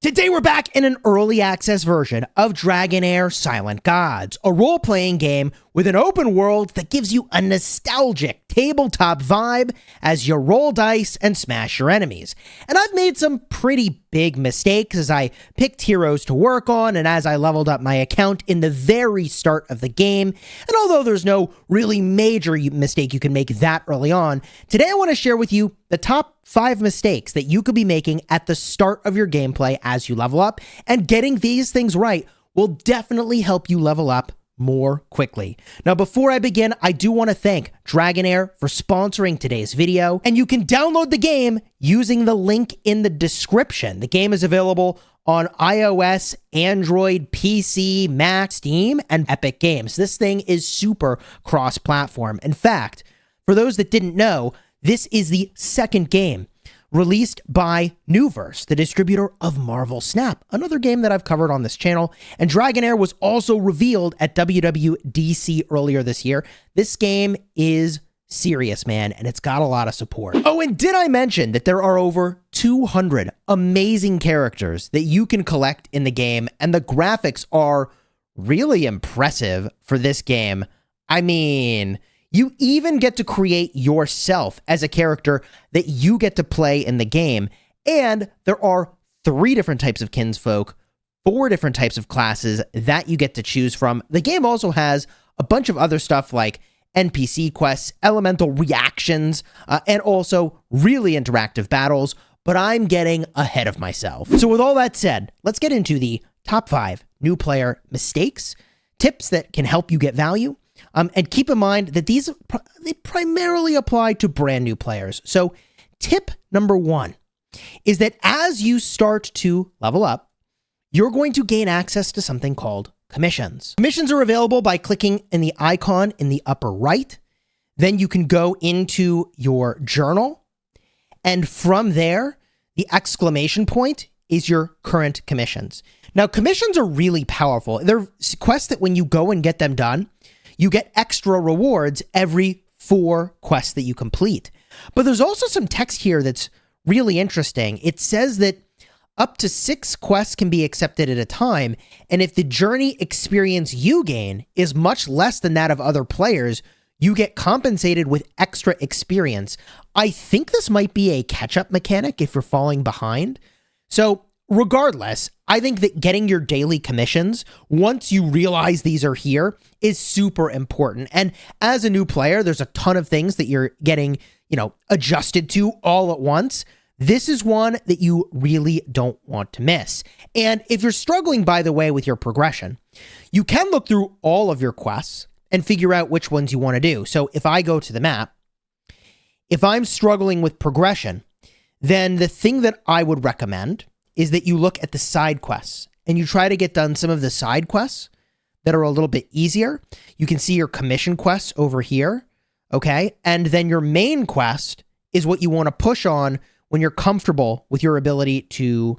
Today we're back in an early access version of Dragonheir Silent Gods, a role-playing game with an open world that gives you a nostalgic tabletop vibe as you roll dice and smash your enemies. And I've made some pretty big mistakes as I picked heroes to work on and as I leveled up my account in the very start of the game. And although there's no really major mistake you can make that early on, today I want to share with you the top 5 mistakes that you could be making at the start of your gameplay as you level up, and getting these things right will definitely help you level up more quickly. Now, before I begin, I do want to thank Dragonheir for sponsoring today's video, and you can download the game using the link in the description. The game is available on iOS, Android, PC, Mac, Steam, and Epic Games. This thing is super cross-platform. In fact, for those that didn't know, this is the second game released by Nuverse, the distributor of Marvel Snap, another game that I've covered on this channel. And Dragonheir was also revealed at WWDC earlier this year. This game is serious, man, and it's got a lot of support. Oh, and did I mention that there are over 200 amazing characters that you can collect in the game, and the graphics are really impressive for this game. I mean, you even get to create yourself as a character that you get to play in the game. And there are 3 different types of kinsfolk, 4 different types of classes that you get to choose from. The game also has a bunch of other stuff like NPC quests, elemental reactions, and also really interactive battles, but I'm getting ahead of myself. So with all that said, let's get into the top 5 new player mistakes, tips that can help you get value. And keep in mind that they primarily apply to brand new players. So tip number 1 is that as you start to level up, you're going to gain access to something called commissions. Commissions are available by clicking in the icon in the upper right. Then you can go into your journal. And from there, the exclamation point is your current commissions. Now, commissions are really powerful. They're quests that when you go and get them done, you get extra rewards every 4 quests that you complete. But there's also some text here that's really interesting. It says that up to 6 quests can be accepted at a time, and if the journey experience you gain is much less than that of other players, you get compensated with extra experience. I think this might be a catch-up mechanic if you're falling behind. So regardless, I think that getting your daily commissions, once you realize these are here, is super important. And as a new player, there's a ton of things that you're getting, adjusted to all at once. This is one that you really don't want to miss. And if you're struggling, by the way, with your progression, you can look through all of your quests and figure out which ones you want to do. So if I go to the map, if I'm struggling with progression, then the thing that I would recommend is that you look at the side quests and you try to get done some of the side quests that are a little bit easier. You can see your commission quests over here, okay? And then your main quest is what you want to push on when you're comfortable with your ability to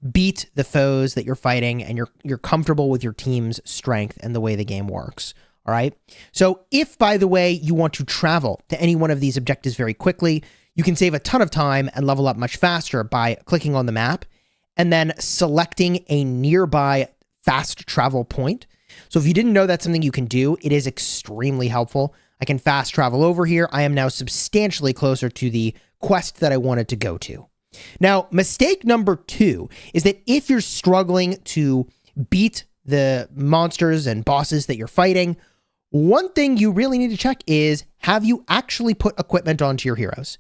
beat the foes that you're fighting, and you're comfortable with your team's strength and the way the game works, all right? So if, by the way, you want to travel to any one of these objectives very quickly, you can save a ton of time and level up much faster by clicking on the map and then selecting a nearby fast travel point. So if you didn't know that's something you can do, it is extremely helpful. I can fast travel over here. I am now substantially closer to the quest that I wanted to go to. Now, mistake number 2 is that if you're struggling to beat the monsters and bosses that you're fighting, one thing you really need to check is, have you actually put equipment onto your heroes?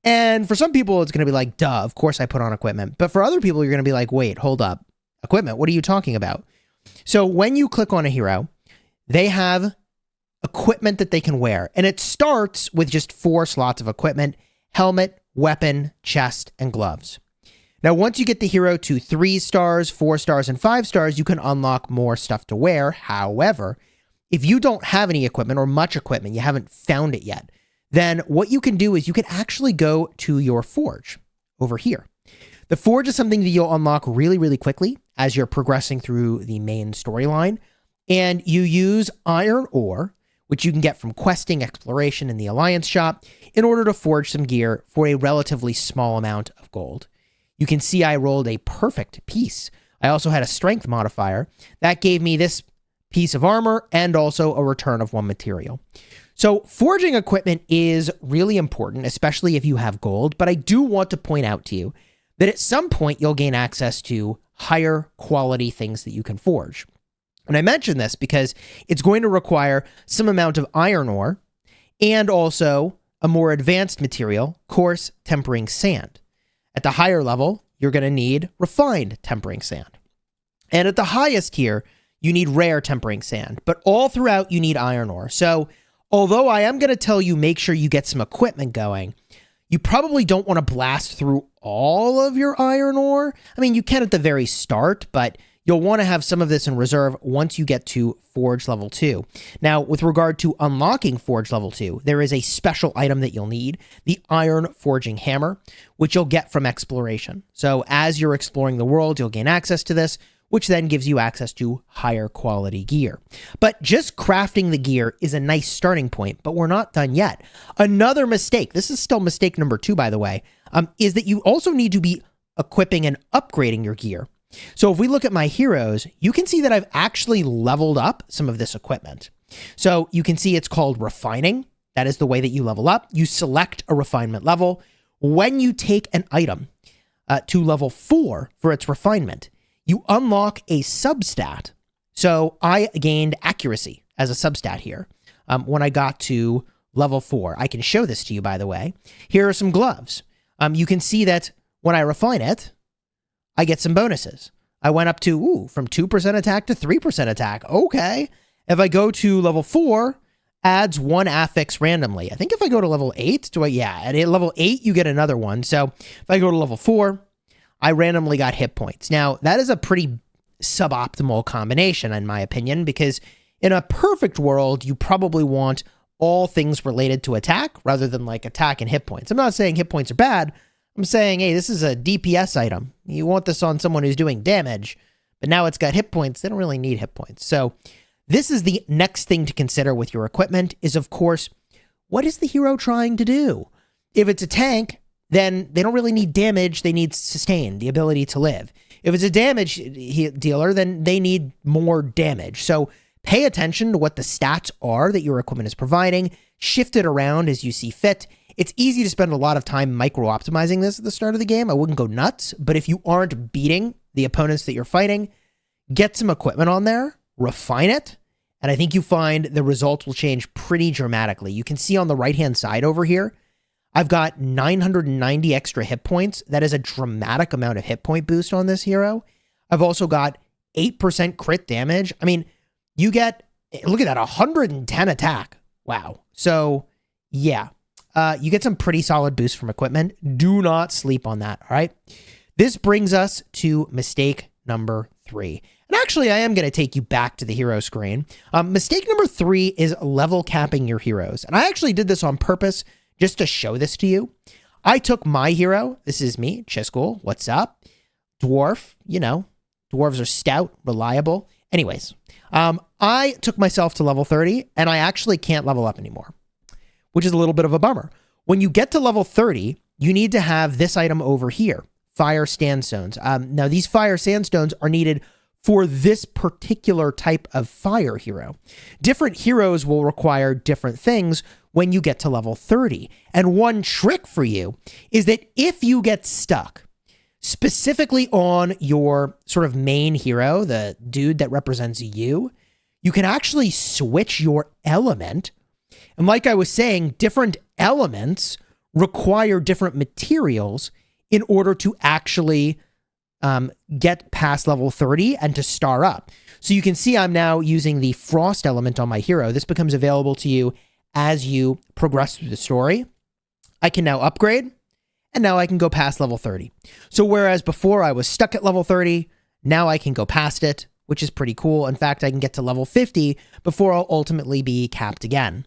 And for some people, it's going to be like, duh, of course I put on equipment. But for other people, you're going to be like, wait, hold up. Equipment, what are you talking about? So when you click on a hero, they have equipment that they can wear. And it starts with just 4 slots of equipment: helmet, weapon, chest, and gloves. Now, once you get the hero to 3 stars, 4 stars, and 5 stars, you can unlock more stuff to wear. However, if you don't have any equipment or much equipment, you haven't found it yet, then what you can do is you can actually go to your forge over here. The forge is something that you'll unlock really, really quickly as you're progressing through the main storyline. And you use iron ore, which you can get from questing, exploration, in the Alliance shop, in order to forge some gear for a relatively small amount of gold. You can see I rolled a perfect piece. I also had a strength modifier. That gave me this piece of armor and also a return of 1 material. So forging equipment is really important, especially if you have gold, but I do want to point out to you that at some point you'll gain access to higher quality things that you can forge. And I mention this because it's going to require some amount of iron ore and also a more advanced material, coarse tempering sand. At the higher level, you're going to need refined tempering sand. And at the highest here, you need rare tempering sand. But all throughout, you need iron ore. So although I am going to tell you make sure you get some equipment going, you probably don't want to blast through all of your iron ore. I mean, you can at the very start, but you'll want to have some of this in reserve once you get to Forge Level 2. Now, with regard to unlocking Forge Level 2, there is a special item that you'll need, the Iron Forging Hammer, which you'll get from exploration. So as you're exploring the world, you'll gain access to this, which then gives you access to higher quality gear. But just crafting the gear is a nice starting point, but we're not done yet. Another mistake, this is still mistake number 2, by the way, is that you also need to be equipping and upgrading your gear. So if we look at my heroes, you can see that I've actually leveled up some of this equipment. So you can see it's called refining. That is the way that you level up. You select a refinement level. When you take an item to level 4 for its refinement, you unlock a substat. So I gained accuracy as a substat here when I got to level 4. I can show this to you, by the way. Here are some gloves. You can see that when I refine it, I get some bonuses. I went up to, from 2% attack to 3% attack. Okay. If I go to level 4, adds 1 affix randomly. I think if I go to level 8, at level 8, you get another one. So if I go to level 4, I randomly got hit points. Now, that is a pretty suboptimal combination, in my opinion, because in a perfect world, you probably want all things related to attack rather than like attack and hit points. I'm not saying hit points are bad. I'm saying, hey, this is a DPS item. You want this on someone who's doing damage, but now it's got hit points. They don't really need hit points. So this is the next thing to consider with your equipment is, of course, what is the hero trying to do? If it's a tank, then they don't really need damage. They need sustain, the ability to live. If it's a damage dealer, then they need more damage. So pay attention to what the stats are that your equipment is providing. Shift it around as you see fit. It's easy to spend a lot of time micro-optimizing this at the start of the game. I wouldn't go nuts, but if you aren't beating the opponents that you're fighting, get some equipment on there, refine it, and I think you find the results will change pretty dramatically. You can see on the right-hand side over here, I've got 990 extra hit points. That is a dramatic amount of hit point boost on this hero. I've also got 8% crit damage. I mean, you get, look at that, 110 attack. Wow. So, yeah. You get some pretty solid boosts from equipment. Do not sleep on that, all right? This brings us to mistake number 3. And actually, I am going to take you back to the hero screen. Mistake number 3 is level capping your heroes. And I actually did this on purpose just to show this to you. I took my hero. This is me, Chisgul. What's up? Dwarf, dwarves are stout, reliable. Anyways, I took myself to level 30, and I actually can't level up anymore, which is a little bit of a bummer. When you get to level 30, you need to have this item over here, fire sandstones. Now, these fire sandstones are needed for this particular type of fire hero. Different heroes will require different things when you get to level 30. And one trick for you is that if you get stuck specifically on your sort of main hero, the dude that represents you, you can actually switch your element. And like I was saying, different elements require different materials in order to actually get past level 30 and to star up. So you can see I'm now using the frost element on my hero. This becomes available to you as you progress through the story. I can now upgrade, and now I can go past level 30. So whereas before I was stuck at level 30, now I can go past it, which is pretty cool. In fact, I can get to level 50 before I'll ultimately be capped again.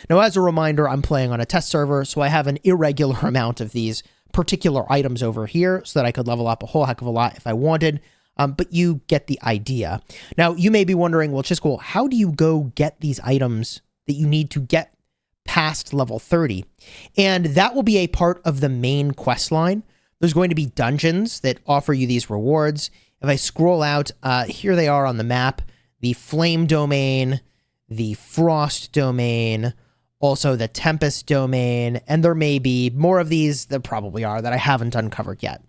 Now, as a reminder, I'm playing on a test server, so I have an irregular amount of these particular items over here so that I could level up a whole heck of a lot if I wanted, but you get the idea. Now, you may be wondering, well, Chisgul, how do you go get these items that you need to get past level 30? And that will be a part of the main quest line there's going to be dungeons that offer you these rewards. If I scroll out, here they are on the map, the Flame Domain, the Frost Domain, also the Tempest Domain, and there may be more of these, there probably are, that I haven't uncovered yet.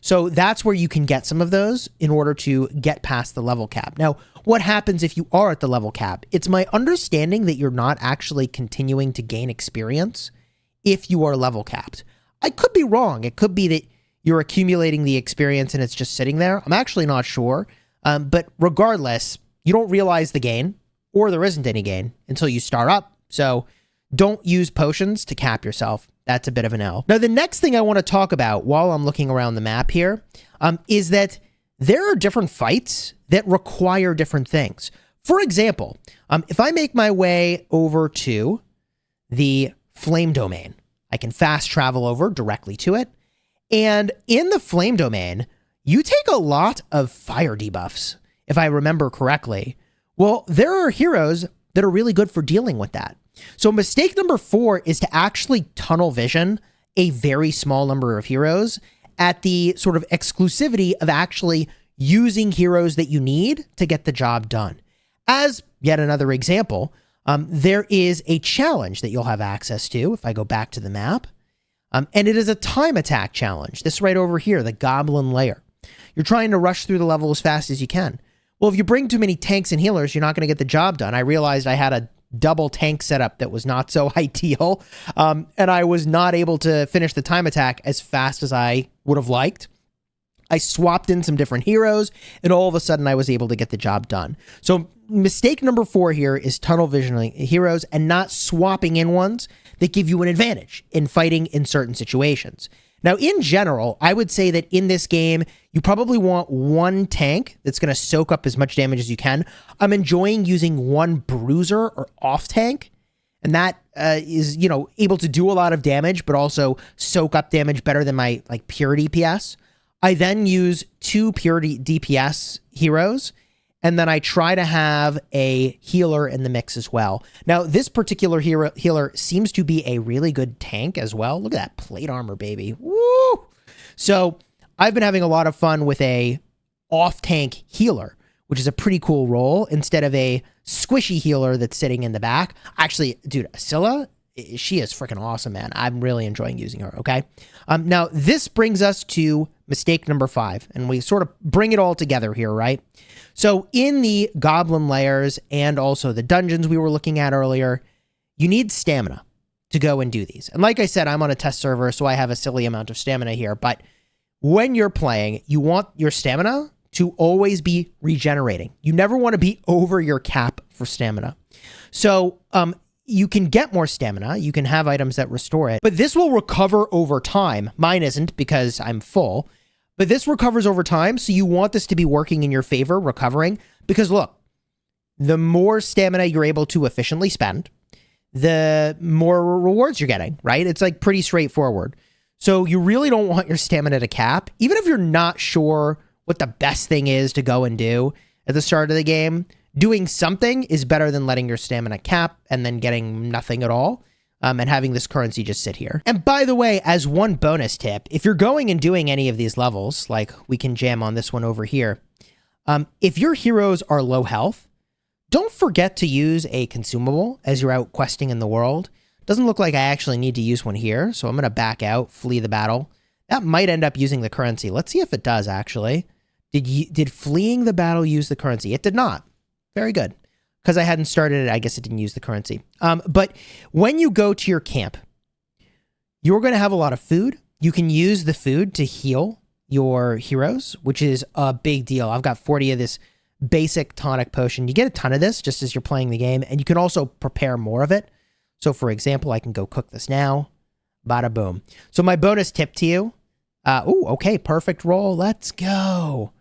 So that's where you can get some of those in order to get past the level cap. Now, what happens if you are at the level cap? It's my understanding that you're not actually continuing to gain experience if you are level capped. I could be wrong. It could be that you're accumulating the experience and it's just sitting there. I'm actually not sure. But regardless, you don't realize the gain, or there isn't any gain until you start up. So don't use potions to cap yourself. That's a bit of an L. Now, the next thing I want to talk about while I'm looking around the map here is that there are different fights that require different things. For example, if I make my way over to the Flame Domain, I can fast travel over directly to it. And in the Flame Domain, you take a lot of fire debuffs, if I remember correctly. Well, there are heroes that are really good for dealing with that. So mistake number 4 is to actually tunnel vision a very small number of heroes at the sort of exclusivity of actually using heroes that you need to get the job done. As yet another example, there is a challenge that you'll have access to if I go back to the map. And it is a time attack challenge. This right over here, the Goblin Lair. You're trying to rush through the level as fast as you can. Well, if you bring too many tanks and healers, you're not going to get the job done. I realized I had a double tank setup that was not so ideal, and I was not able to finish the time attack as fast as I would have liked. I swapped in some different heroes, and all of a sudden I was able to get the job done. So mistake number 4 here is tunnel visioning heroes and not swapping in ones that give you an advantage in fighting in certain situations. Now, in general, I would say that in this game, you probably want one tank that's going to soak up as much damage as you can. I'm enjoying using one bruiser or off tank, and that is, you know, able to do a lot of damage, but also soak up damage better than my like pure DPS. I then use 2 pure DPS heroes, and then I try to have a healer in the mix as well. Now, this particular healer seems to be a really good tank as well. Look at that plate armor, baby. Woo! So I've been having a lot of fun with a off-tank healer, which is a pretty cool role, instead of a squishy healer that's sitting in the back. Actually, dude, Scylla, she is freaking awesome, man. I'm really enjoying using her, okay? Now, this brings us to mistake number 5, and we sort of bring it all together here, right? So in the Goblin Lairs and also the dungeons we were looking at earlier, you need stamina to go and do these. And like I said, I'm on a test server, so I have a silly amount of stamina here, but when you're playing, you want your stamina to always be regenerating. You never want to be over your cap for stamina. So, you can get more stamina, you can have items that restore it, but this will recover over time. Mine isn't because I'm full, but this recovers over time, so you want this to be working in your favor, recovering, because look, the more stamina you're able to efficiently spend, the more rewards you're getting, right? It's like pretty straightforward. So you really don't want your stamina to cap, even if you're not sure what the best thing is to go and do at the start of the game. Doing something is better than letting your stamina cap and then getting nothing at all, and having this currency just sit here. And by the way, as one bonus tip, if you're going and doing any of these levels, like we can jam on this one over here, if your heroes are low health, don't forget to use a consumable as you're out questing in the world. Doesn't look like I actually need to use one here, so I'm going to back out, flee the battle. That might end up using the currency. Let's see if it does, actually. Did fleeing the battle use the currency? It did not. Very good. Because I hadn't started it, I guess it didn't use the currency. But when you go to your camp, you're going to have a lot of food. You can use the food to heal your heroes, which is a big deal. I've got 40 of this basic tonic potion. You get a ton of this just as you're playing the game, and you can also prepare more of it. So for example, I can go cook this now. Bada boom. So my bonus tip to you. Okay, perfect roll. Let's go.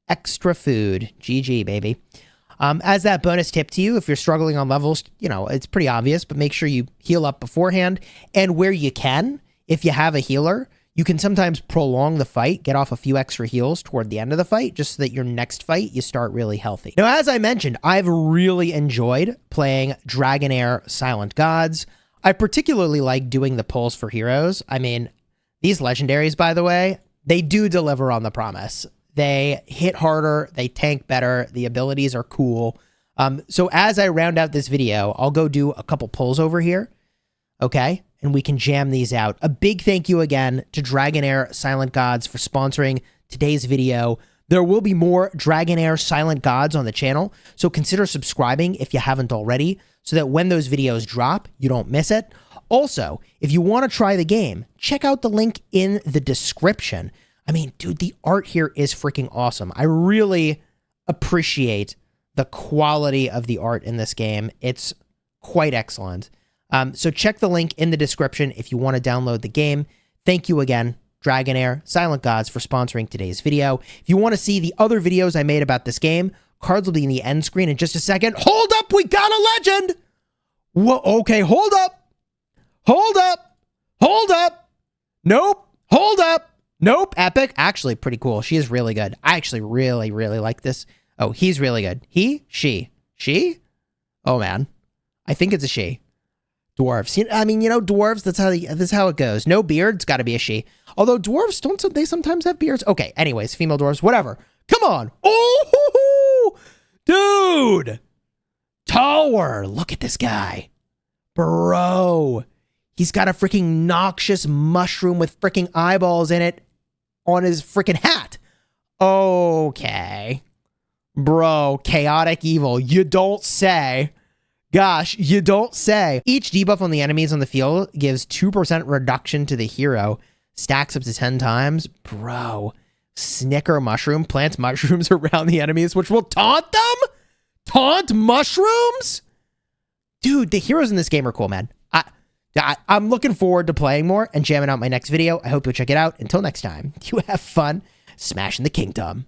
Extra food. GG, baby. As that bonus tip to you, if you're struggling on levels, you know, it's pretty obvious, but make sure you heal up beforehand. And where you can, if you have a healer, you can sometimes prolong the fight, get off a few extra heals toward the end of the fight, just so that your next fight, you start really healthy. Now, as I mentioned, I've really enjoyed playing Dragonheir Silent Gods. I particularly like doing the pulls for heroes. I mean, these legendaries, by the way, they do deliver on the promise. They hit harder, they tank better, the abilities are cool. So as I round out this video, I'll go do a couple pulls over here, okay? And we can jam these out. A big thank you again to Dragonheir Silent Gods for sponsoring today's video. There will be more Dragonheir Silent Gods on the channel, so consider subscribing if you haven't already, so that when those videos drop, you don't miss it. Also, if you want to try the game, check out the link in the description. I mean, dude, the art here is freaking awesome. I really appreciate the quality of the art in this game. It's quite excellent. So check the link in the description if you want to download the game. Thank you again, Dragonheir Silent Gods, for sponsoring today's video. If you want to see the other videos I made about this game, cards will be in the end screen in just a second. Hold up, we got a legend! Whoa, okay, hold up! Hold up! Hold up! Nope! Hold up! Nope! Epic. Actually, pretty cool. She is really good. I actually really, really like this. Oh, he's really good. He? She? She? Oh, man. I think it's a she. Dwarves. I mean, you know, dwarves, that's how it goes. No beard, it's got to be a she. Although dwarves, don't they sometimes have beards? Okay, anyways, female dwarves, whatever. Come on. Oh, dude! Tower! Look at this guy. Bro. He's got a freaking noxious mushroom with freaking eyeballs in it on his freaking hat. Okay. Bro, chaotic evil. You don't say. Gosh, you don't say. Each debuff on the enemies on the field gives 2% reduction to the hero. Stacks up to 10 times. Bro. Snicker mushroom plants mushrooms around the enemies, which will taunt them? Taunt mushrooms? Dude, the heroes in this game are cool, man. I'm looking forward to playing more and jamming out my next video. I hope you'll check it out. Until next time, you have fun smashing the kingdom.